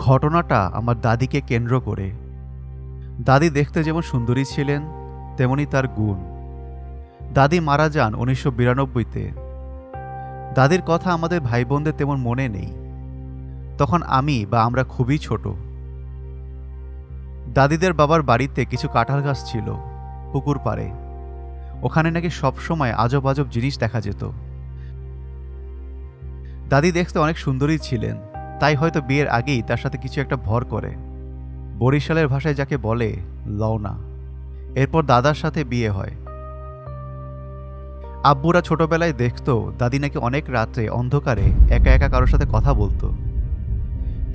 ঘটনাটা আমার দাদিকে কেন্দ্র করে। দাদি দেখতে যেমন সুন্দরী ছিলেন, তেমনি তার গুণ। দাদি মারা যান 1992-তে। দাদির কথা আমাদের ভাই বোনদের তেমন মনে নেই। তখন আমরা খুবই ছোট। দাদিদের বাবার বাড়িতে কিছু কাঁঠাল গাছ ছিল পুকুর পাড়ে। ওখানে নাকি সবসময় আজব আজব জিনিস দেখা যেত। দাদি দেখতে অনেক সুন্দরী ছিলেন, তাই হয়তো বিয়ের আগেই তার সাথে কিছু একটা ভর করে, বরিশালের ভাষায় যাকে বলে লওনা। এরপর দাদার সাথে বিয়ে হয়। আব্বুরা ছোটবেলায় দেখতো দাদি নাকি অনেক রাত্রে অন্ধকারে একা একা কারোর সাথে কথা বলতো।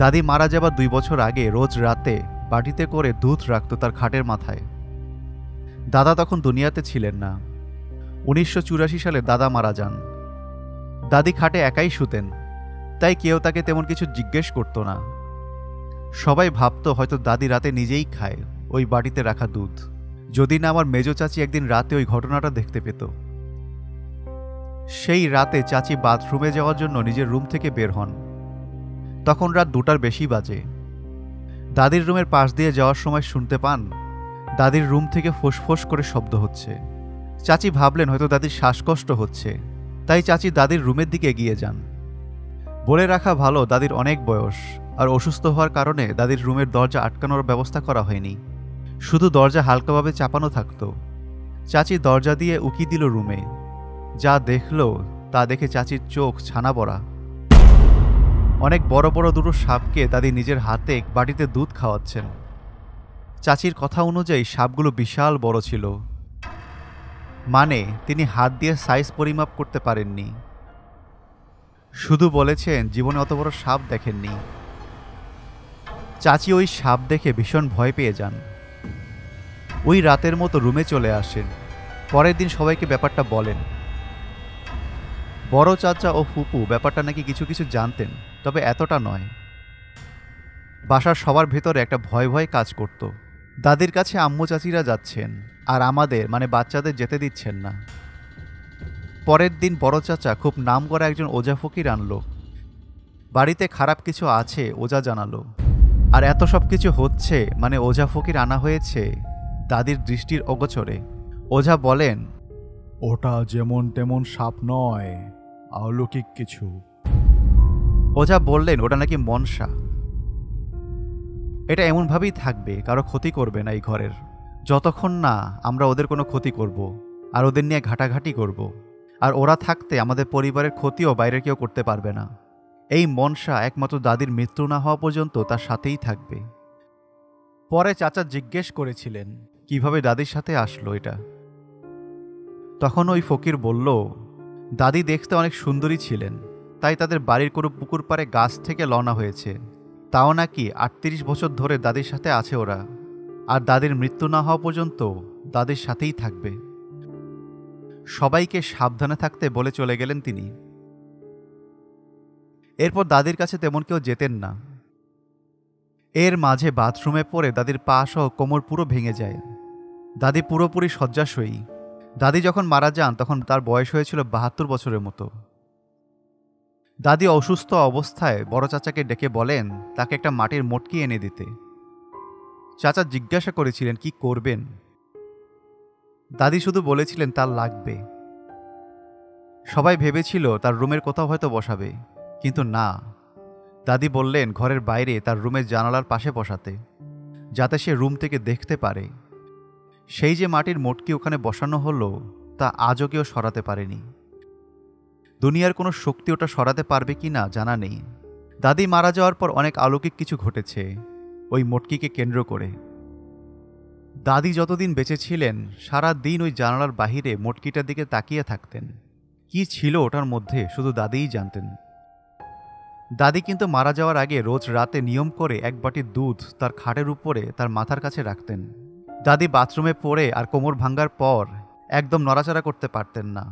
দাদি মারা যাবার 2 বছর আগে রোজ রাতে বাটিতে করে দুধ রাখত তার খাটের মাথায়। দাদা তখন দুনিয়াতে ছিলেন না। 1984 সালে দাদা মারা যান। দাদি খাটে একাই শুতেন, তাই কেউ তাকে তেমন কিছু জিজ্ঞেস করত না। সবাই ভাবত হয়তো দাদি রাতে নিজেই খায় ওই বাটিতে রাখা দুধ, যদি না আমার মেজো চাচি একদিন রাতে ওই ঘটনাটা দেখতে পেত। সেই রাতে চাচি বাথরুমে যাওয়ার জন্য নিজের রুম থেকে বের হন। তখন রাত 2টার বেশি বাজে। দাদির রুমের পাশ দিয়ে যাওয়ার সময় শুনতে পান দাদির রুম থেকে ফোঁস করে শব্দ হচ্ছে। চাচি ভাবলেন হয়তো দাদির শ্বাসকষ্ট হচ্ছে, তাই চাচি দাদির রুমের দিকে এগিয়ে যান। বলে রাখা ভালো, দাদির অনেক বয়স, আর অসুস্থ হওয়ার কারণে দাদির রুমের দরজা আটকানোর ব্যবস্থা করা হয়নি, শুধু দরজা হালকাভাবে চাপানো থাকত। চাচি দরজা দিয়ে উকি দিল রুমে। যা দেখল তা দেখে চাচির চোখ ছানা বড়া। অনেক বড় বড় দুটো সাপকে দাদি নিজের হাতে বাটিতে দুধ খাওয়াচ্ছেন। চাচির কথা অনুযায়ী সাপগুলো বিশাল বড় ছিল, মানে তিনি হাত দিয়ে সাইজ পরিমাপ করতে পারেননি। শুধু বলেছেন জীবনে অত বড় সাপ দেখেননি। চাচি ওই সাপ দেখে ভীষণ ভয় পেয়ে যান। ওই রাতের মতো রুমে চলে আসেন। পরের দিন সবাইকে ব্যাপারটা বলেন। বড় চাচা ও ফুপু ব্যাপারটা নাকি কিছু কিছু জানতেন, তবে এতটা নয়। বাসার সবার ভেতরে একটা ভয় ভয় কাজ করত। দাদির কাছে আম্মু চাচিরা যাচ্ছেন, আর আমাদের মানে বাচ্চাদের যেতে দিচ্ছেন না। পরের দিন বড় চাচা খুব নাম করা একজন ওঝা ফকির আনলো। বাড়িতে খারাপ কিছু আছে ওঝা জানালো। আর এত সব কিছু হচ্ছে মানে ওঝা ফকির আনা হয়েছে দাদির দৃষ্টির অগোচরে। ওঝা বলেন, ওটা যেমন তেমন সাপ নয়, অলৌকিক কিছু। ওঝা বললেন ওটা নাকি মনসা। এটা এমনভাবেই থাকবে, কারো ক্ষতি করবে না এই ঘরের, যতক্ষণ না আমরা ওদের কোনো ক্ষতি করব আর ওদের নিয়ে ঘাটাঘাটি করব। আর ওরা থাকতে আমাদের পরিবারের ক্ষতিও বাইরের কেউ করতে পারবে না। এই মনসা একমাত্র দাদির মৃত্যু না হওয়া পর্যন্ত তার সাথেই থাকবে। পরে চাচা জিজ্ঞেস করেছিলেন কিভাবে দাদির সাথে আসলো এটা। তখন ওই ফকির বলল, দাদি দেখতে অনেক সুন্দরী ছিলেন, তাই তাদের বাড়ির কোনো পুকুর পাড়ে গাছ থেকে লওনা হয়েছে। তাও নাকি 38 বছর ধরে দাদির সাথে আছে ওরা, আর দাদির মৃত্যু না হওয়া পর্যন্ত দাদির সাথেই থাকবে। সবাইকে সাবধানে থাকতে বলে চলে গেলেন তিনি। এরপর দাদির কাছে তেমন কেউ যেতেন না। এর মাঝে বাথরুমে পড়ে দাদির পা সহ কোমর পুরো ভেঙে যায়। দাদি পুরোপুরি শয্যাশয়ী। দাদি যখন মারা যান তখন তার বয়স হয়েছিল 72 বছরের মতো। দাদি অসুস্থ অবস্থায় বড় চাচাকে ডেকে বলেন তাকে একটা মাটির মটকি এনে দিতে। চাচা জিজ্ঞাসা করেছিলেন কি করবেন। দাদি শুধু বলেছিলেন তার লাগবে। সবাই ভেবেছিল তার রুমের কোথাও হয়তো বসাবে, কিন্তু না, দাদি বললেন ঘরের বাইরে তার রুমের জানালার পাশে বসাতে, যাতে সে রুম থেকে দেখতে পারে। সেই যে মাটির মটকি ওখানে বসানো হলো তা আজও কেউ সরাতে পারেনি। দুনিয়ার কোনো শক্তি ওটা সরাতে পারবে কি না জানা নেই। দাদি মারা যাওয়ার পর অনেক অলৌকিক কিছু ঘটেছে ওই মটকিকে কেন্দ্র করে। দাদি যতদিন বেঁচে ছিলেন সারা দিন ওই জানালার বাহিরে মটকিটার দিকে তাকিয়ে থাকতেন। কি ছিল ওটার মধ্যে শুধু দাদিই জানতেন। দাদি কিন্তু মারা যাওয়ার আগে রোজ রাতে নিয়ম করে এক বাটি দুধ তার খাটের উপরে তার মাথার কাছে রাখতেন। দাদি বাথরুমে পড়ে আর কোমর ভাঙার পর একদম নড়াচড়া করতে পারতেন না।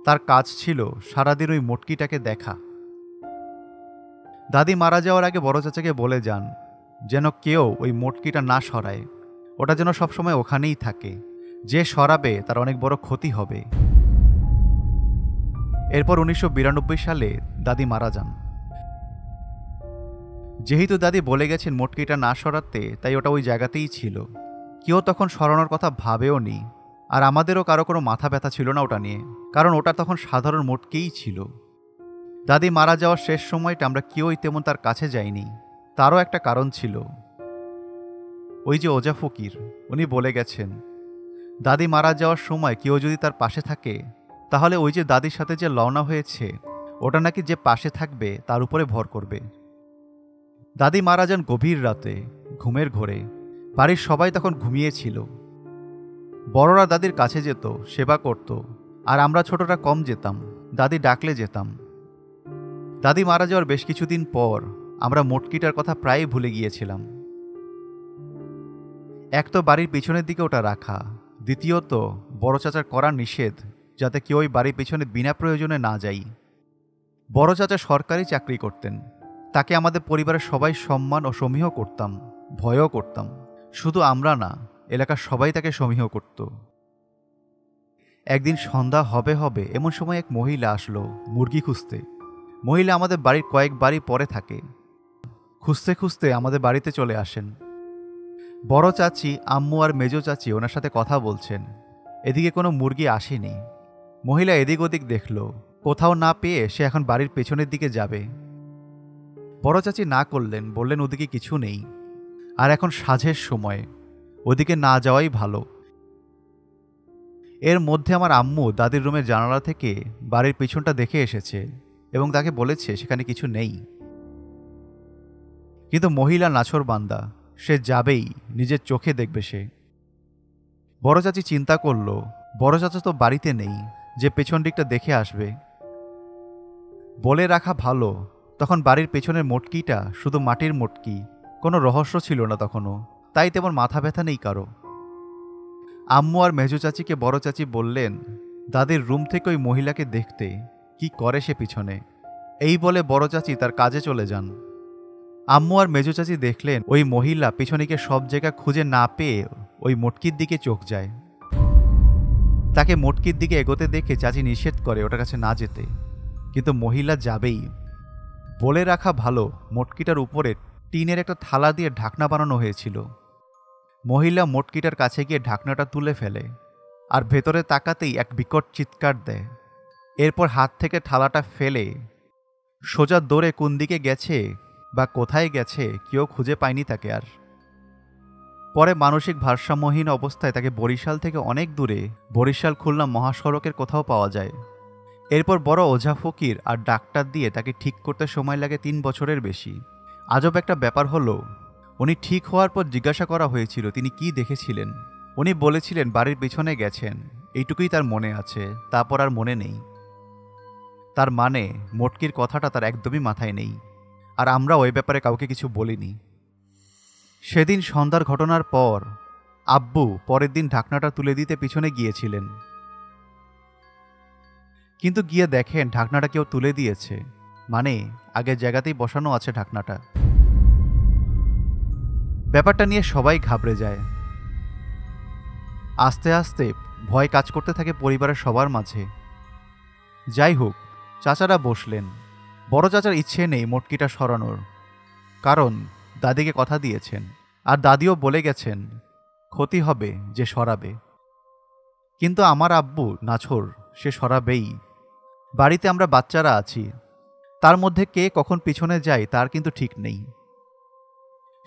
তার কাজ ছিল সারাদিন ওই মটকিটাকে দেখা। দাদি মারা যাওয়ার আগে বড় চাচাকে বলে যান যেন কেউ ওই মটকিটা না সরায়, ওটা যেন সবসময় ওখানেই থাকে। যে সরাবে তার অনেক বড় ক্ষতি হবে। এরপর 1992 সালে দাদি মারা যান। যেহেতু দাদি বলে গেছেন মটকিটা না সরাতে, তাই ওটা ওই জায়গাতেই ছিল। কেউ তখন সরানোর কথা ভাবেও নি, আর আমাদেরও কারো কোনো মাথা ব্যথা ছিল না ওটা নিয়ে, কারণ ওটা তখন সাধারণ মটকিই ছিল। দাদি মারা যাওয়ার শেষ সময়টা আমরা কেউই তেমন তার কাছে যাইনি। তারও একটা কারণ ছিল। ওই যে ওজা ফকির, উনি বলে গেছেন দাদি মারা যাওয়ার সময় কেউ যদি তার পাশে থাকে, তাহলে ওই যে দাদির সাথে যে লওনা হয়েছে, ওটা নাকি যে পাশে থাকবে তার উপরে ভর করবে। দাদি মারা যান গভীর রাতে, ঘুমের ঘোরে। বাড়ির সবাই তখন ঘুমিয়েছিল। বড়রা দাদির কাছে যেত, সেবা করত, আর আমরা ছোটরা কম যেতাম, দাদি ডাকলে যেতাম। দাদি মারা যাওয়ার বেশ কিছুদিন পর আমরা মটকিটার কথা প্রায়ই ভুলে গিয়েছিলাম। এক তো বাড়ির পিছনের দিকে ওটা রাখা, দ্বিতীয়ত বড় চাচার করা নিষেধ যাতে কেউ ওই বাড়ির পিছনে বিনা প্রয়োজনে না যাই। বড় চাচা সরকারি চাকরি করতেন, তাকে আমাদের পরিবারের সবাই সম্মান ও সমীহ করতাম, ভয়ও করতাম। শুধু আমরা না, এলাকার সবাই তাকে সমীহ করত। একদিন সন্ধ্যা হবে হবে এমন সময় এক মহিলা আসলো মুরগি খুঁজতে। মহিলা আমাদের বাড়ির কয়েক বাড়ি পরে থাকে। খুঁজতে খুঁজতে আমাদের বাড়িতে চলে আসেন। বড় চাচি, আম্মু আর মেজো চাচি ওনার সাথে কথা বলছেন। এদিকে কোনো মুরগি আসেনি। মহিলা এদিক ওদিক দেখল, কোথাও না পেয়ে সে এখন বাড়ির পেছনের দিকে যাবে। বড় চাচি না করলেন, বললেন ওদিকে কিছু নেই, আর এখন সাঁঝের সময়, ওদিকে না যাওয়াই ভালো। এর মধ্যে আমার আম্মু দাদির রুমের জানালা থেকে বাড়ির পিছনটা দেখে এসেছে এবং তাকে বলেছে সেখানে কিছু নেই। কিন্তু মহিলা নাছোড় বান্দা, সে যাবেই, নিজের চোখে দেখবে সে। বড় চাচি চিন্তা করল, বড় চাচা তো বাড়িতে নেই যে পেছন দিকটা দেখে আসবে। বলে রাখা ভালো, তখন বাড়ির পেছনের মটকিটা শুধু মাটির মটকি, কোনো রহস্য ছিল না তখনও, তাই তেমন মাথা ব্যথা নেই কারো। আম্মু আর মেজো চাচিকে বড় চাচি বললেন দাদির রুম থেকে ওই মহিলাকে দেখতে, কি করে সে পিছনে। এই বলে বড় চাচি তার কাজে চলে যান। আম্মু আর মেজো চাচি দেখলেন ওই মহিলা পিছনেকে সব জায়গা খুঁজে না পেয়ে ওই মটকির দিকে চোখ যায়। তাকে মটকির দিকে এগোতে দেখে চাচি নিষেধ করে ওটার কাছে না যেতে, কিন্তু মহিলা যাবেই। বলে রাখা ভালো, মটকিটার উপরে টিনের একটা থালা দিয়ে ঢাকনা বানানো হয়েছিল। মহিলা মটকিটার কাছে গিয়ে ঢাকনাটা তুলে ফেলে, আর ভেতরে তাকাতেই এক বিকট চিৎকার দেয়। এরপর হাত থেকে থালাটা ফেলে সোজা দৌড়ে কোন দিকে গেছে বা কোথায় গেছে কেউ খুঁজে পায়নি তাকে আর। পরে মানসিক ভারসাম্যহীন অবস্থায় তাকে বরিশাল থেকে অনেক দূরে, বরিশাল খুলনা মহাসড়কের কোথাও পাওয়া যায়। এরপর বড় ওঝা ফকির আর ডাক্তার দিয়ে তাকে ঠিক করতে সময় লাগে 3 বছরের বেশি। আজব একটা ব্যাপার হলো, উনি ঠিক হওয়ার পর জিজ্ঞাসা করা হয়েছিল তিনি কি দেখেছিলেন। উনি বলেছিলেন বাড়ির পিছনে গেছেন, এইটুকুই তার মনে আছে, তারপর আর মনে নেই। তার মানে মটকির কথাটা তার একদমই মাথায় নেই, আর আমরা ওই ব্যাপারে কাউকে কিছু বলিনি। সেদিন সন্ধ্যার ঘটনার পর আব্বু পরের দিন ঢাকনাটা তুলে দিতে পিছনে গিয়েছিলেন, কিন্তু গিয়ে দেখেন ঢাকনাটা কেউ তুলে দিয়েছে, মানে আগের জায়গাতেই বসানো আছে ঢাকনাটা। ব্যাপারটা নিয়ে সবাই ঘাবড়ে যায়। আস্তে আস্তে ভয় কাজ করতে থাকে পরিবারের সবার মাঝে। যাই হোক, চাচারা বসলেন। বড় চাচার ইচ্ছে নেই মটকিটা সরানোর, কারণ দাদিকে কথা দিয়েছেন, আর দাদিও বলে গেছেন ক্ষতি হবে যে সরাবে। কিন্তু আমার আব্বু নাছোড়, সে সরাবেই। বাড়িতে আমরা বাচ্চারা আছি, তার মধ্যে কে কখন পিছনে যায় তার কিন্তু ঠিক নেই।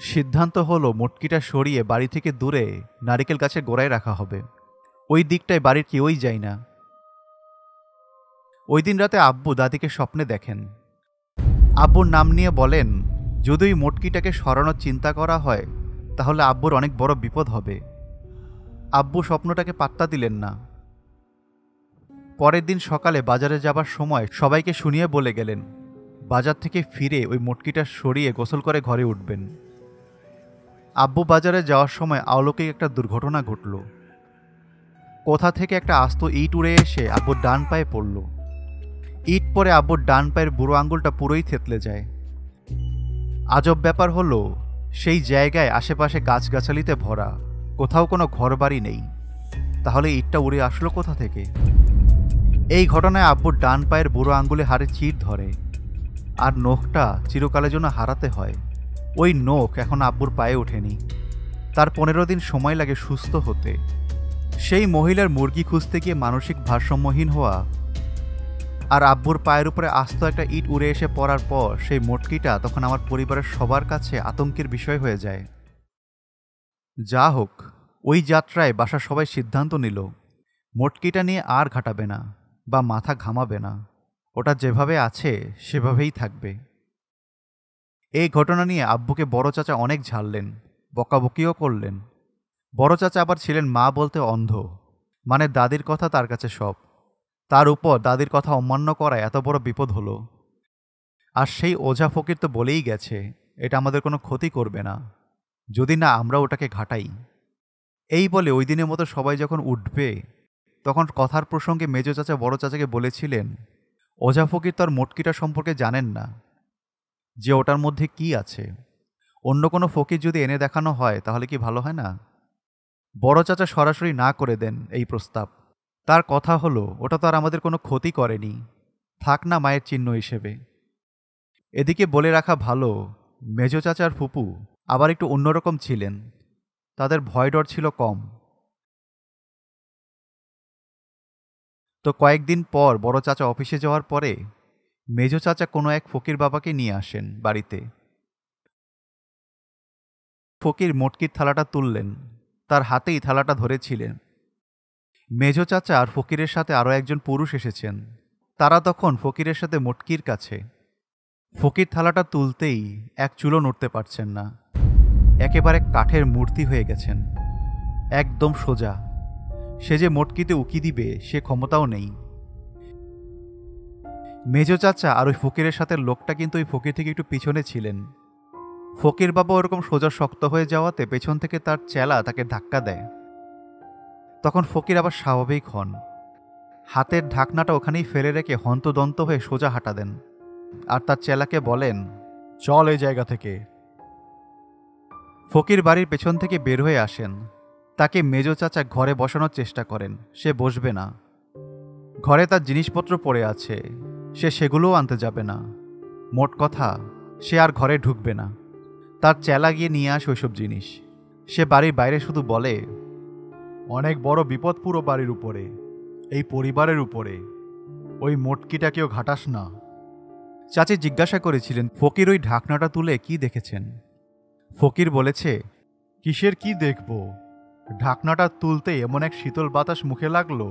সিদ্ধান্ত হলো মটকিটা সরিয়ে বাড়ি থেকে দূরে নারিকেল গাছের গোড়ায় রাখা হবে। ওই দিকটায় বাড়ির কেউই যায় না। ওই দিন রাতে আব্বু দাদিকে স্বপ্নে দেখেন। আব্বুর নাম নিয়ে বলেন যদি ওই মটকিটাকে সরানোর চিন্তা করা হয় তাহলে আব্বুর অনেক বড় বিপদ হবে। আব্বু স্বপ্নটাকে পাত্তা দিলেন না। পরের দিন সকালে বাজারে যাবার সময় সবাইকে শুনিয়ে বলে গেলেন বাজার থেকে ফিরে ওই মটকিটা সরিয়ে গোসল করে ঘরে উঠবেন। আব্বু বাজারে যাওয়ার সময় অলৌকিক একটা দুর্ঘটনা ঘটল। কোথা থেকে একটা আস্ত ইট উড়ে এসে আব্বুর ডান পায়ে পড়ল। ইট পরে আব্বুর ডান পায়ের বুড়ো আঙ্গুলটা পুরোই থেতলে যায়। আজব ব্যাপার হলো সেই জায়গায় আশেপাশে গাছগাছালিতে ভরা, কোথাও কোনো ঘরবাড়ি নেই। তাহলে ইটটা উড়ে আসলো কোথা থেকে? এই ঘটনায় আব্বুর ডান পায়ের বুড়ো আঙ্গুলে হাড়ে চিড় ধরে, আর নখটা চিরকালের জন্য হারাতে হয়। ওই নখ এখন আব্বুর পায়ে ওঠেনি। তার 15 দিন সময় লাগে সুস্থ হতে। সেই মহিলার মুরগি খুঁজতে গিয়ে মানসিক ভারসাম্যহীন হওয়া আর আব্বুর পায়ের উপরে আস্ত একটা ইট উড়ে এসে পড়ার পর সেই মোটকিটা তখন আমার পরিবারের সবার কাছে আতঙ্কের বিষয় হয়ে যায়। যা হোক, ওই যাত্রায় বাসার সবাই সিদ্ধান্ত নিল মোটকিটা নিয়ে আর ঘাটাবে না বা মাথা ঘামাবে না, ওটা যেভাবে আছে সেভাবেই থাকবে। এই ঘটনা নিয়ে আব্বুকে বড় চাচা অনেক ঝাড়লেন, বকাবকিও করলেন। বড় চাচা আবার ছিলেন মা বলতে অন্ধ, মানে দাদির কথা তার কাছে সব। তার উপর দাদির কথা অমান্য করায় এত বড় বিপদ হলো। আর সেই ওঝা ফকির তো বলেই গেছে এটা আমাদের কোনো ক্ষতি করবে না যদি না আমরা ওটাকে ঘাটাই। এই বলে ওই দিনের মতো সবাই যখন উঠবে তখন কথার প্রসঙ্গে মেজো চাচা বড় চাচাকে বলেছিলেন ওঝা ফকির তার মোটকিটা সম্পর্কে জানেন না, যে ওটার মধ্যে কি আছে। অন্য কোনো ফকির যদি এনে দেখানো হয় তাহলে কি ভালো হয় না? বড় চাচা সরাসরি না করে দেন এই প্রস্তাব। তার কথা হলো ওটা তো আর আমাদের কোনো ক্ষতি করেনি, থাক না মায়ের চিহ্ন হিসেবে। এদিকে বলে রাখা ভালো, মেজো চাচার ফুপু আবার একটু অন্যরকম ছিলেন, তাদের ভয় ডর ছিল কম। তো কয়েকদিন পর বড় চাচা অফিসে যাওয়ার পরে মেজো চাচা কোনো এক ফকির বাবাকে নিয়ে আসেন বাড়িতে। ফকির মোটকির থালাটা তুললেন, তার হাতেই থালাটা ধরেছিলেন। মেজো চাচা আর ফকিরের সাথে আরও একজন পুরুষ এসেছেন, তারা তখন ফকিরের সাথে মোটকির কাছে। ফকির থালাটা তুলতেই এক চুলো নড়তে পারছেন না, একেবারে কাঠের মূর্তি হয়ে গেছেন, একদম সোজা। সে যে মোটকিতে উকি দিবে সে ক্ষমতাও নেই। মেজো চাচা আর ওই ফকিরের সাথে লোকটা কিন্তু ওই ফকির থেকে একটু পিছনে ছিলেন। ফকির বাবা ওরকম সোজা শক্ত হয়ে যাওয়াতে পেছন থেকে তার চেলা তাকে ধাক্কা দেয়। তখন ফকির আবার স্বাভাবিক হন, হাতের ঢাকনাটা ওখানেই ফেলে রেখে হন্তদন্ত হয়ে সোজা হাঁটা দেন আর তার চেলাকে বলেন, চল এই জায়গা থেকে। ফকির বাড়ির পেছন থেকে বের হয়ে আসেন। তাকে মেজো চাচা ঘরে বসানোর চেষ্টা করেন, সে বসবে না। ঘরে তার জিনিসপত্র পড়ে আছে, সে সেগুলোও আনতে যাবে না। মোট কথা, সে আর ঘরে ঢুকবে না। তার চেলা গিয়ে নিয়ে আসে ওইসব জিনিস। সে বাড়ির বাইরে শুধু বলে, অনেক বড় বিপদ পুরো বাড়ির উপরে, এই পরিবারের উপরে। ওই মোটকিটাকেও ঘাটাস না। চাচি জিজ্ঞাসা করেছিলেন ফকির ওই ঢাকনাটা তুলে কি দেখেছেন। ফকির বলেছে, কিসের কি দেখব? ঢাকনাটা তুলতে এমন এক শীতল বাতাস মুখে লাগলো,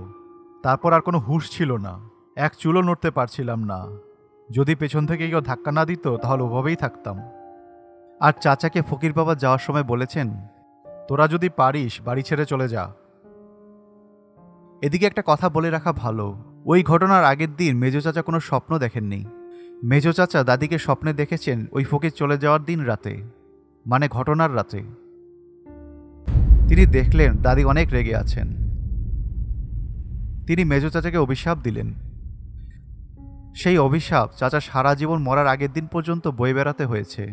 তারপর আর কোনো হুঁশ ছিল না, এক চুলো নড়তে পারছিলাম না। যদি পেছন থেকে কেউ ধাক্কা না দিত তাহলে ওভাবেই থাকতাম। আর চাচাকে ফকির বাবা যাওয়ার সময় বলেছেন, তোরা যদি পারিস বাড়ি ছেড়ে চলে যা। এদিকে একটা কথা বলে রাখা ভালো, ওই ঘটনার আগের দিন মেজো চাচা কোনো স্বপ্ন দেখেননি। মেজো চাচা দাদিকে স্বপ্নে দেখেছেন ওই ফকির চলে যাওয়ার দিন রাতে, মানে ঘটনার রাতে। তিনি দেখলেন দাদি অনেক রেগে আছেন। তিনি মেজো চাচাকে অভিশাপ দিলেন। সেই অভিশাপ চাচা সারা জীবন মরার আগের দিন পর্যন্ত বয়ে বেড়াতে হয়েছে।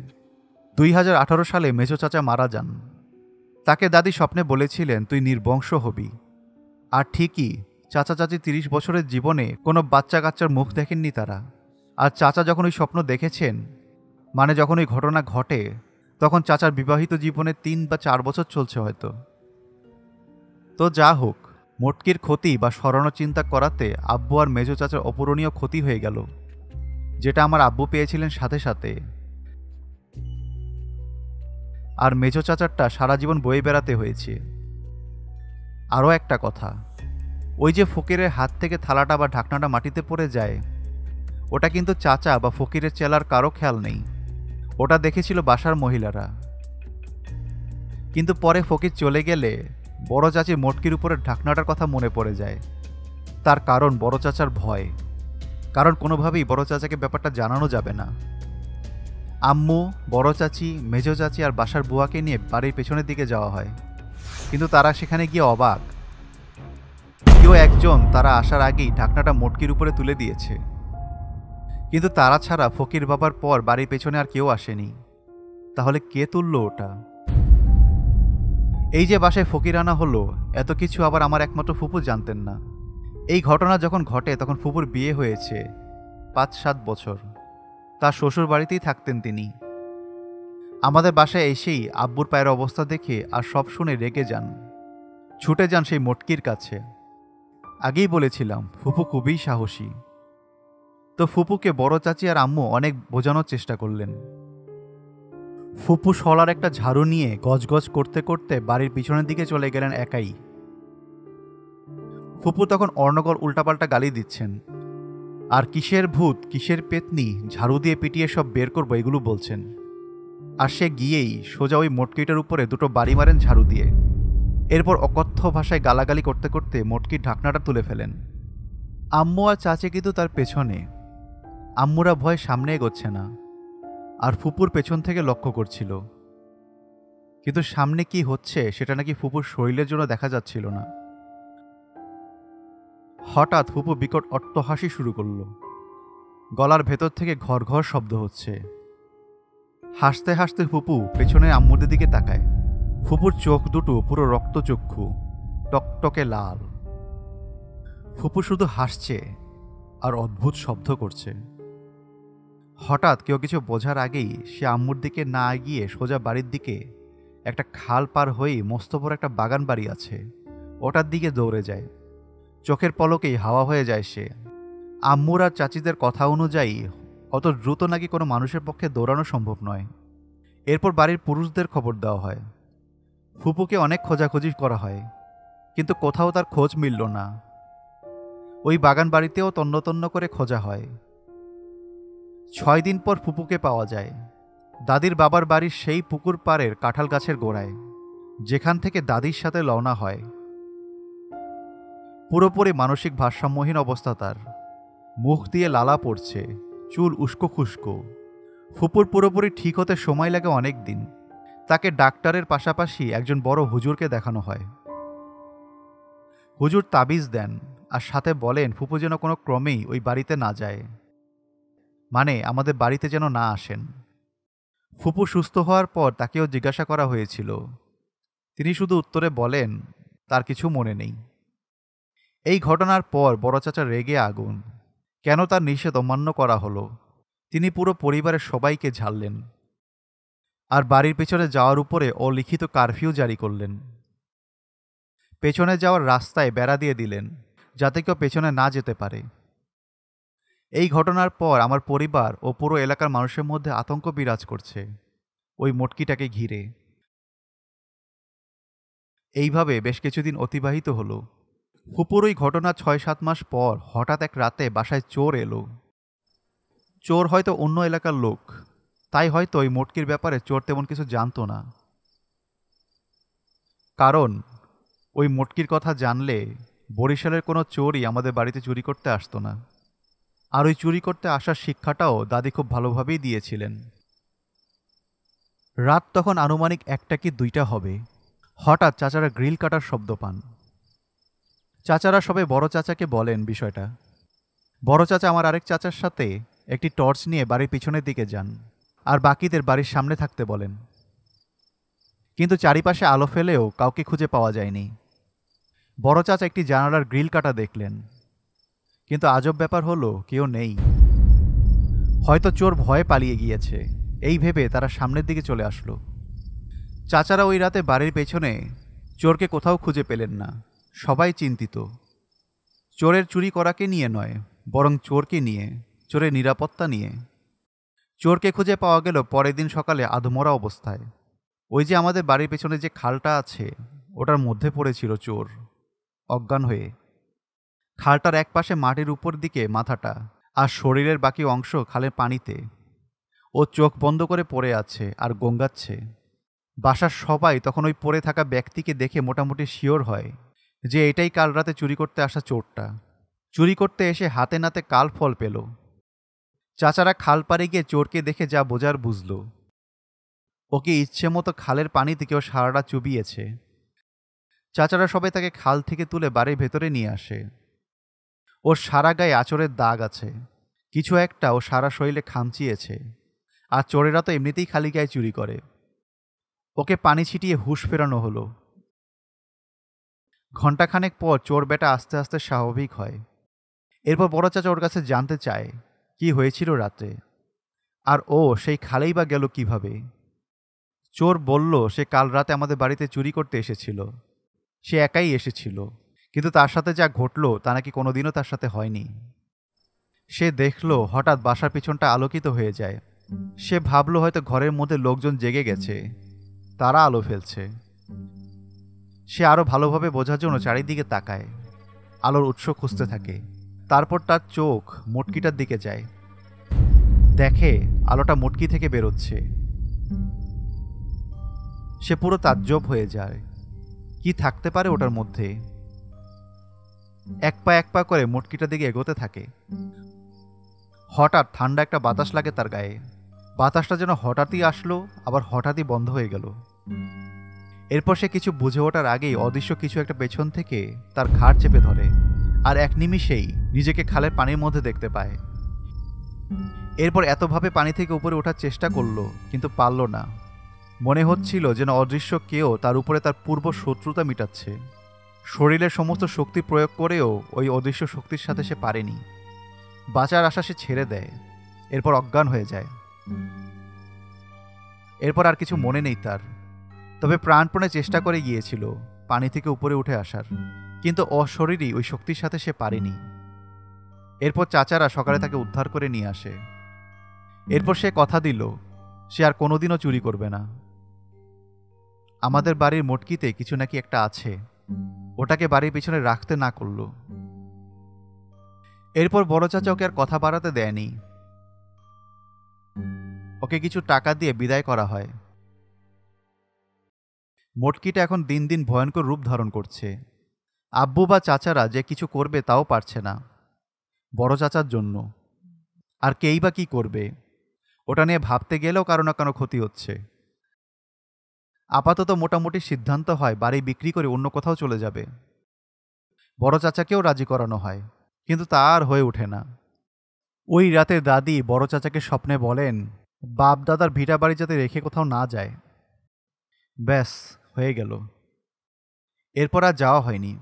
2018 সালে মেজো চাচা মারা যান। তাকে দাদি স্বপ্নে বলেছিলেন তুই নির্বংশ হবি। আর ঠিকই, চাচা চাচি 30 বছরের জীবনে কোনো বাচ্চা কাচ্চার মুখ দেখেননি তারা। আর চাচা যখন ওই স্বপ্ন দেখেছেন, মানে যখন ওই ঘটনা ঘটে, তখন চাচার বিবাহিত জীবনে 3 বা 4 বছর চলছে হয়তো। তো যা হোক, মোটকির ক্ষতি বা সরানো চিন্তা করাতে আব্বু আর মেজো চাচার অপূরণীয় ক্ষতি হয়ে গেল, যেটা আমার আব্বু পেয়েছিলেন সাথে সাথে। আর মেজো চাচারটা সারা জীবন বয়ে বেড়াতে হয়েছে। আরও একটা কথা, ওই যে ফকিরের হাত থেকে থালাটা বা ঢাকনাটা মাটিতে পড়ে যায়, ওটা কিন্তু চাচা বা ফকিরের চেলার কারো খেয়াল নেই, ওটা দেখেছিল বাসার মহিলারা। কিন্তু পরে ফকির চলে গেলে বড় চাচির মোটকির উপরের ঢাকনাটার কথা মনে পড়ে যায়। তার কারণ বড় চাচার ভয়, কারণ কোনোভাবেই বড় চাচাকে ব্যাপারটা জানানো যাবে না। আম্মু, বড় চাচি, মেজো চাচি আর বাসার বুয়াকে নিয়ে বাড়ির পেছনের দিকে যাওয়া হয়, কিন্তু তারা সেখানে গিয়ে অবাক। কেউ একজন তারা আসার আগেই ঢাকনাটা মোটকির উপরে তুলে দিয়েছে, কিন্তু তারা ছাড়া ফকির বাবার পর বাড়ির পেছনে আর কেউ আসেনি। তাহলে কে তুলল ওটা? এই যে বাসায় ফকির আনা হলো, এত কিছু আবার আমার একমাত্র ফুপু জানতেন না। এই ঘটনা যখন ঘটে তখন ফুপুর বিয়ে হয়েছে 5-7 বছর। তার শ্বশুর বাড়িতেই থাকতেন তিনি। আমাদের বাসায় এসেই আব্বুর পায়ের অবস্থা দেখে আর সব শুনে রেগে যান, ছুটে যান সেই মোটকির কাছে। আগেই বলেছিলাম ফুপু খুবই সাহসী। তো ফুপুকে বড় চাচি আর আম্মু অনেক বোঝানোর চেষ্টা করলেন। ফুপু শলার একটা ঝাড়ু নিয়ে গজগজ করতে করতে বাড়ির পিছনের দিকে চলে গেলেন একাই। ফুপু তখন অর্ণগর উল্টাপাল্টা গালি দিচ্ছেন, আর কিসের ভূত কিসের পেতনি ঝাড়ু দিয়ে পিটিয়ে সব বের করবো এগুলো বলছেন। আর সে গিয়েই সোজা ওই মোটকিটার উপরে দুটো বাড়ি মারেন ঝাড়ু দিয়ে। এরপর অকথ্য ভাষায় গালাগালি করতে করতে মোটকির ঢাকনাটা তুলে ফেলেন। আম্মু আর চাচি কিন্তু তার পেছনে। আম্মুরা ভয়ে সামনে এগোচ্ছে না, আর ফুপুর পেছন থেকে লক্ষ্য করছিল, কিন্তু সামনে কি হচ্ছে সেটা নাকি ফুপুর শরীরের জন্য দেখা যাচ্ছিল না। হঠাৎ ফুপু বিকট অট্টহাসি শুরু করলো। গলার ভেতর থেকে ঘর ঘর শব্দ হচ্ছে। হাসতে হাসতে ফুপু পেছনে আম্মুদের দিকে তাকায়। ফুপুর চোখ দুটো পুরো রক্তচক্ষু, টকটকে লাল। ফুপু শুধু হাসছে আর অদ্ভুত শব্দ করছে। হঠাৎ কেউ কিছু বোঝার আগেই সে আম্মুর দিকে না এগিয়ে সোজা বাড়ির দিকে, একটা খাল পার হয়েই মস্ত বড় একটা বাগান বাড়ি আছে, ওটার দিকে দৌড়ে যায়। চোখের পলকেই হাওয়া হয়ে যায় সে। আম্মুর আর চাচিদের কথা অনুযায়ী অত দ্রুত নাকি কোনো মানুষের পক্ষে দৌড়ানো সম্ভব নয়। এরপর বাড়ির পুরুষদের খবর দেওয়া হয়। ফুপুকে অনেক খোঁজাখুঁজি করা হয়, কিন্তু কোথাও তার খোঁজ মিলল না। ওই বাগান বাড়িতেও তন্ন তন্ন করে খোঁজা হয়। 6 দিন পর ফুপুকে পাওয়া যায় দাদির বাবার বাড়ির সেই পুকুর পাড়ের কাঁঠাল গাছের গোড়ায়, যেখান থেকে দাদির সাথে রওনা হয়। পুরোপুরি মানসিক ভারসাম্যহীন অবস্থা তার। মুখ দিয়ে লালা পড়ছে, চুল উস্কো খুস্কো। ফুপুর পুরোপুরি ঠিক হতে সময় লাগে অনেক দিন। তাকে ডাক্তারের পাশাপাশি একজন বড় হুজুরকে দেখানো হয়। হুজুর তাবিজ দেন আর সাথে বলেন ফুপু যেন কোনো ক্রমেই ওই বাড়িতে না যায়, মানে আমাদের বাড়িতে যেন না আসেন। ফুপু সুস্থ হওয়ার পর তাকেও জিজ্ঞাসা করা হয়েছিল। তিনি শুধু উত্তরে বলেন তার কিছু মনে নেই। এই ঘটনার পর বড় চাচা রেগে আগুন। কেন তার নিষেধ অমান্য করা হলো? তিনি পুরো পরিবারের সবাইকে ঝাড়লেন, আর বাড়ির পেছনে যাওয়ার উপরে অলিখিত কারফিউ জারি করলেন। পেছনে যাওয়ার রাস্তায় বেড়া দিয়ে দিলেন, যাতে কেউ পেছনে না যেতে পারে। এই ঘটনার পর আমার পরিবার ও পুরো এলাকার মানুষের মধ্যে আতঙ্ক বিরাজ করছে ওই মোটকিটাকে ঘিরে। এইভাবে বেশ কিছুদিন অতিবাহিত হলো। ফুপুর ওই ঘটনা 6-7 মাস পর হঠাৎ এক রাতে বাসায় চোর এলো। চোর হয়তো অন্য এলাকার লোক, তাই হয়তো ওই মোটকির ব্যাপারে চোর তেমন কিছু জানতো না। কারণ ওই মোটকির কথা জানলে বরিশালের কোনো চোরই আমাদের বাড়িতে চুরি করতে আসতো না। আর ওই চুরি করতে আসার শিক্ষাটাও দাদি খুব ভালোভাবেই দিয়েছিলেন। রাত তখন আনুমানিক 1টা কি 2টা হবে। হঠাৎ চাচারা গ্রিল কাটার শব্দ পান। চাচারা সবাই বড় চাচাকে বলেন বিষয়টা। বড় চাচা আমার আরেক চাচার সাথে একটি টর্চ নিয়ে বাড়ির পিছনের দিকে যান, আর বাকিদের বাড়ির সামনে থাকতে বলেন। কিন্তু চারিপাশে আলো ফেলেও কাউকে খুঁজে পাওয়া যায়নি। বড় চাচা একটি জানালার গ্রিল কাটা দেখলেন, কিন্তু আজব ব্যাপার হলো কেউ নেই। হয়তো চোর ভয়ে পালিয়ে গিয়েছে, এই ভেবে তারা সামনের দিকে চলে আসলো। চাচারা ওই রাতে বাড়ির পেছনে চোরকে কোথাও খুঁজে পেলেন না। সবাই চিন্তিত, চোরের চুরি করাকে নিয়ে নয়, বরং চোরকে নিয়ে, চোরের নিরাপত্তা নিয়ে। চোরকে খুঁজে পাওয়া গেল পরের দিন সকালে আধমরা অবস্থায়। ওই যে আমাদের বাড়ির পেছনে যে খালটা আছে, ওটার মধ্যে পড়েছিল চোর, অজ্ঞান হয়ে। খালটার এক পাশে মাটির উপর দিকে মাথাটা, আর শরীরের বাকি অংশ খালের পানিতে। ও চোখ বন্ধ করে পড়ে আছে আর গঙ্গাচ্ছে। বাসার সবাই তখন ওই পড়ে থাকা ব্যক্তিকে দেখে মোটামুটি শিওর হয় যে এটাই কাল রাতে চুরি করতে আসা চোরটা। চুরি করতে এসে হাতে নাতে কাল ফল পেল। চাচারা খাল পাড়ে গিয়ে চোরকে দেখে যা বোঝার বুঝল। ওকে ইচ্ছে মতো খালের পানিতে কেউ সারাটা চুবিয়েছে। চাচারা সবাই তাকে খাল থেকে তুলে বাড়ির ভেতরে নিয়ে আসে। ওর সারা গায়ে আঁচড়ের দাগ আছে, কিছু একটা ও সারা শরীরে খামচিয়েছে। আর চোরেরা তো এমনিতেই খালি গায়ে চুরি করে। ওকে পানি ছিটিয়ে হুঁশ ফেরানো হলো। ঘণ্টাখানেক পর চোর বেটা আস্তে আস্তে স্বাভাবিক হয়। এরপর বড় চাচা ওর কাছে জানতে চায় কি হয়েছিল রাতে, আর ও সেই খালেই বা গেল কিভাবে। চোর বলল সে কাল রাতে আমাদের বাড়িতে চুরি করতে এসেছিল। সে একাই এসেছিল, কিন্তু তার সাথে যা ঘটল তা নাকি কোনোদিনও তার সাথে হয়নি। সে দেখল হঠাৎ বাসার পিছনটা আলোকিত হয়ে যায়। সে ভাবল হয়তো ঘরের মধ্যে লোকজন জেগে গেছে, তারা আলো ফেলছে। সে আরও ভালোভাবে বোঝার জন্য চারিদিকে তাকায়, আলোর উৎস খুঁজতে থাকে। তারপর তার চোখ মটকিটার দিকে যায়, দেখে আলোটা মটকি থেকে বেরোচ্ছে। সে পুরো তাজ্জব হয়ে যায়, কি থাকতে পারে ওটার মধ্যে। এক পা করে মটকিটার দিকে এগোতে থাকে। হঠাৎ ঠান্ডা একটা বাতাস লাগে তার গায়ে। বাতাসটা যেন হঠাৎই আসলো, আবার হঠাৎই বন্ধ হয়ে গেল। এরপর সে কিছু বুঝে ওঠার আগেই অদৃশ্য কিছু একটা পেছন থেকে তার ঘাড় চেপে ধরে, আর এক নিমিষেই নিজেকে খালের পানির মধ্যে দেখতে পায়। এরপর এতভাবে পানি থেকে উপরে ওঠার চেষ্টা করলো, কিন্তু পারল না। মনে হচ্ছিল যেন অদৃশ্য কেউ তার উপরে তার পূর্ব শত্রুতা মিটাচ্ছে। শরীরের সমস্ত শক্তি প্রয়োগ করেও ওই অদৃশ্য শক্তির সাথে সে পারেনি। বাঁচার আশা সে ছেড়ে দেয়, এরপর অজ্ঞান হয়ে যায়। এরপর আর কিছু মনে নেই তার, তবে প্রাণপণে চেষ্টা করে গিয়েছিল পানি থেকে উপরে উঠে আসার, কিন্তু অশরীরই ওই শক্তির সাথে সে পারেনি। এরপর চাচারা সকালে তাকে উদ্ধার করে নিয়ে আসে। এরপর সে কথা দিল সে আর কোনোদিনও চুরি করবে না। আমাদের বাড়ির মটকিতে কিছু নাকি একটা আছে, ওটাকে বাড়ির পিছনে রাখতে না করলো। এরপর বড় চাচা ওকে আর কথা বাড়াতে দেয়নি, ওকে কিছু টাকা দিয়ে বিদায় করা হয়। মটকিটা এখন দিন দিন ভয়ঙ্কর রূপ ধারণ করছে। আব্বু বা চাচারা যে কিছু করবে তাও পারছে না বড় চাচার জন্য। আর কেই বা কি করবে, ওটা নিয়ে ভাবতে গেলেও কারো না কারো ক্ষতি হচ্ছে। আপাতত মোটামুটি সিদ্ধান্ত হয় বাড়ি বিক্রি করে অন্য কোথাও চলে যাবে। বড় চাচাকেও রাজি করানো হয়, কিন্তু তা আর হয়ে ওঠে না। ওই রাতে দাদি বড় চাচাকে স্বপ্নে বলেন বাপ দাদার ভিটা বাড়ি যাতে রেখে কোথাও না যায়। ব্যাস হয়ে গেল। এরপর আর যাওয়া হয়নি।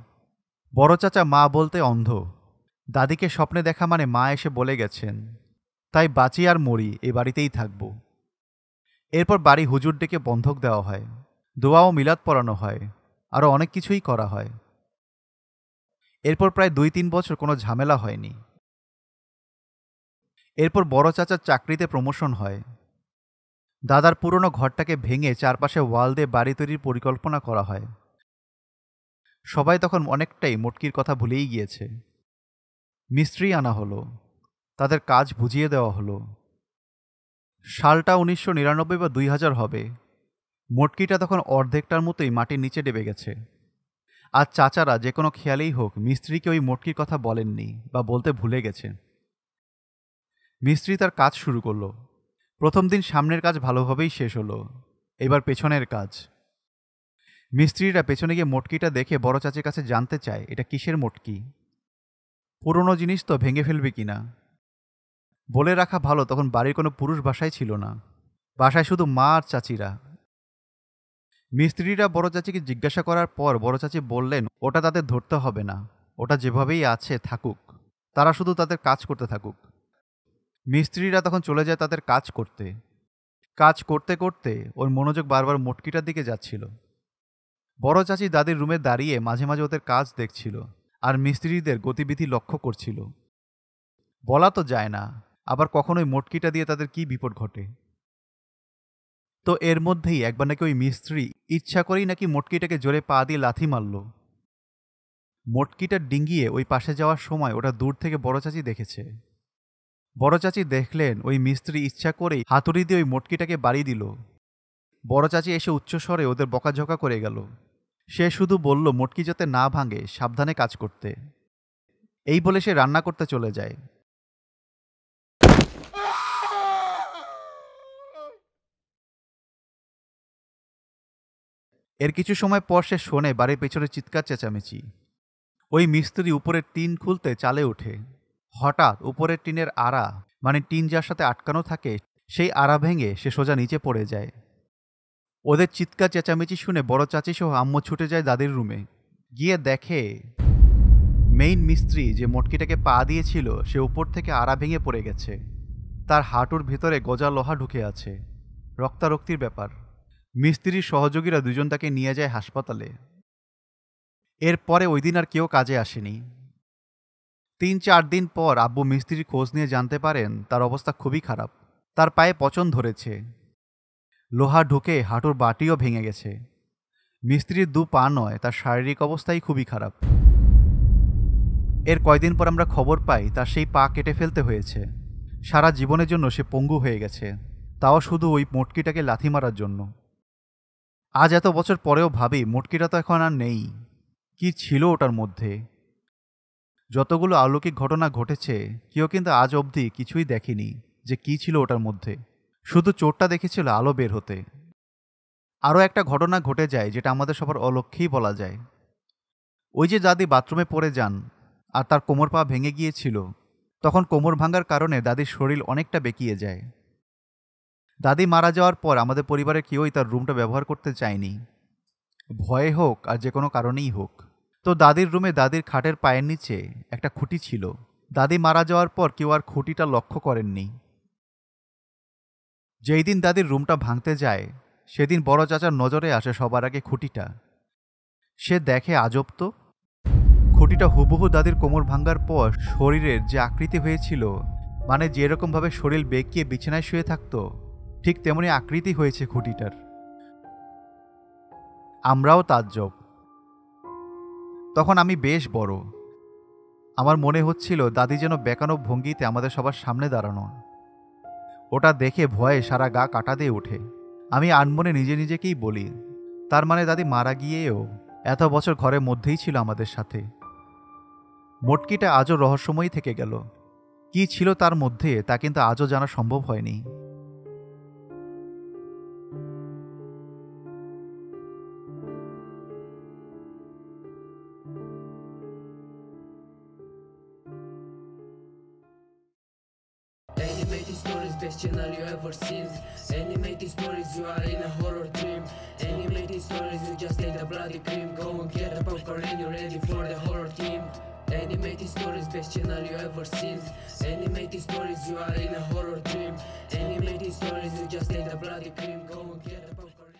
বড় চাচা মা বলতে অন্ধ, দাদিকে স্বপ্নে দেখা মানে মা এসে বলে গেছেন, তাই বাঁচি আর মরি এ বাড়িতেই থাকব। এরপর বাড়ি হুজুর ডেকে বন্ধক দেওয়া হয়, দোয়া ও মিলাদ পড়ানো হয়, আরও অনেক কিছুই করা হয়। এরপর প্রায় 2-3 বছর কোনো ঝামেলা হয়নি। এরপর বড় চাচার চাকরিতে প্রমোশন হয়। দাদার পুরনো ঘরটাকে ভেঙে চারপাশে ওয়াল দিয়ে বাড়ি তৈরির পরিকল্পনা করা হয়। সবাই তখন অনেকটাই মটকির কথা ভুলেই গিয়েছে। মিস্ত্রি আনা হলো, তাদের কাজ বুঝিয়ে দেওয়া হলো। সালটা 1999 বা 2000 হবে। মটকিটা তখন অর্ধেকটার মতোই মাটির নিচে ডেবে গেছে। আর চাচারা যে কোনো খেয়ালেই হোক মিস্ত্রিকে ওই মটকির কথা বলেননি বা বলতে ভুলে গেছে। মিস্ত্রি তার কাজ শুরু করলো। প্রথম দিন সামনের কাজ ভালোভাবেই শেষ হলো, এবার পেছনের কাজ। মিস্ত্রিরা পেছনে গিয়ে মটকিটা দেখে বড় চাচির কাছে জানতে চায় এটা কিসের মটকি, পুরনো জিনিস তো ভেঙে ফেলবে কিনা। বলে রাখা ভালো তখন বাড়ির কোনো পুরুষ বাসায় ছিল না, বাসায় শুধু মা আর চাচিরা। মিস্ত্রিরা বড় চাচিকে জিজ্ঞাসা করার পর বড় চাচি বললেন ওটা তাদের ধরতে হবে না, ওটা যেভাবেই আছে থাকুক, তারা শুধু তাদের কাজ করতে থাকুক। মিস্ত্রিরা তখন চলে যায় তাদের কাজ করতে। কাজ করতে করতে ওর মনোযোগ বারবার মটকিটার দিকে যাচ্ছিল। বড় চাচি দাদির রুমে দাঁড়িয়ে মাঝে মাঝে ওদের কাজ দেখছিল আর মিস্ত্রিদের গতিবিধি লক্ষ্য করছিল। বলা তো যায় না আবার কখনোই মটকিটা দিয়ে তাদের কি বিপদ ঘটে। তো এর মধ্যেই একবার নাকি ওই মিস্ত্রি ইচ্ছা করেই নাকি মটকিটাকে জোরে পা দিয়ে লাথি মারল। মটকিটা ডিঙ্গিয়ে ওই পাশে যাওয়ার সময় ওটা দূর থেকে বড় চাচি দেখেছে। বড় চাচি দেখলেন ওই মিস্ত্রি ইচ্ছা করেই হাতুড়ি দিয়ে ওই মটকিটাকে বাড়ি দিল। বড় চাচি এসে উচ্চস্বরে ওদের বকাঝকা করে গেল। সে শুধু বলল মটকি যাতে না ভাঙে সাবধানে কাজ করতে। এই বলে সে রান্না করতে চলে যায়। এর কিছু সময় পর সে শোনে বাড়ির পেছনে চিৎকার চেঁচামেচি। ওই মিস্ত্রি উপরের টিন খুলতে চালে ওঠে। হঠাৎ উপরের টিনের আড়া, মানে টিন যার সাথে আটকানো থাকে, সেই আড়া ভেঙে সে সোজা নিচে পড়ে যায়। ওদের চিৎকার চেঁচামেচি শুনে বড় চাচি সহ আম্মু ছুটে যায় দাদির রুমে। গিয়ে দেখে মেইন মিস্ত্রি যে মটকিটাকে পা দিয়েছিল সে উপর থেকে আড়া ভেঙে পড়ে গেছে। তার হাঁটুর ভিতরে গজা লোহা ঢুকে আছে, রক্তারক্তির ব্যাপার। মিস্ত্রির সহযোগীরা দুজন তাকে নিয়ে যায় হাসপাতালে। এরপরে ওই দিন আর কেউ কাজে আসেনি। 3-4 দিন পর আব্বু মিস্ত্রির খোঁজ নিয়ে জানতে পারেন তার অবস্থা খুবই খারাপ। তার পায়ে পচন ধরেছে, লোহা ঢুকে হাঁটুর বাটিও ভেঙে গেছে। মিস্ত্রির 2 পা নয়, তার শারীরিক অবস্থাই খুবই খারাপ। এর কয়দিন পর আমরা খবর পাই তার সেই পা কেটে ফেলতে হয়েছে। সারা জীবনের জন্য সে পঙ্গু হয়ে গেছে, তাও শুধু ওই মোটকিটাকে লাথি মারার জন্য। আজ এত বছর পরেও ভাবি মোটকিটা তো এখন আর নেই। কি ছিল ওটার মধ্যে? যতগুলো অলৌকিক ঘটনা ঘটেছে কেউ কিন্তু আজ অবধি কিছুই দেখেনি যে কি ছিল ওটার মধ্যে। শুধু চোরটা দেখেছিল আলো বের হতে। আরও একটা ঘটনা ঘটে যায় যেটা আমাদের সবার অলক্ষ্যেই বলা যায়। ওই যে দাদি বাথরুমে পড়ে যান আর তার কোমর পা ভেঙে গিয়েছিল, তখন কোমর ভাঙার কারণে দাদির শরীর অনেকটা বেঁকিয়ে যায়। দাদি মারা যাওয়ার পর আমাদের পরিবারের কেউই তার রুমটা ব্যবহার করতে চায়নি, ভয়ে হোক আর যে কোনো কারণেই হোক। তো দাদির রুমে দাদির খাটের পায়ের নিচে একটা খুঁটি ছিল। দাদি মারা যাওয়ার পর কেউ আর খুঁটিটা লক্ষ্য করেননি। যেই দিন দাদির রুমটা ভাঙতে যায় সেদিন বড় চাচার নজরে আসে সবার আগে খুঁটিটা। সে দেখে আজব তো, খুঁটিটা হুবহু দাদির কোমর ভাঙার পর শরীরের যে আকৃতি হয়েছিল, মানে যেরকমভাবে শরীর বেঁকিয়ে বিছানায় শুয়ে থাকতো ঠিক তেমনি আকৃতি হয়েছে খুঁটিটার। আমরাও তাজ্জব। তখন আমি বেশ বড়। আমার মনে হচ্ছিল দাদি যেন বেঁকানো ভঙ্গিতে আমাদের সবার সামনে দাঁড়ানো। ওটা দেখে ভয়ে সারা গা কাটা দিয়ে ওঠে। আমি আনমনে নিজে নিজেকেই বলি, তার মানে দাদি মারা গিয়েও এত বছর ঘরের মধ্যেই ছিল আমাদের সাথে। মোটকিটা আজও রহস্যময়ী থেকে গেল। কি ছিল তার মধ্যে তা কিন্তু আজও জানা সম্ভব হয়নি। Animated stories, best channel you ever seen. Animated stories, you are in a horror dream. Animated stories, you just take the bloody cream. Go and get the popcorn and you're ready for the horror team. Animated stories, best channel you ever seen. Animated stories, you are in a horror dream. Animated stories, you just take the bloody cream. Go and get the popcorn.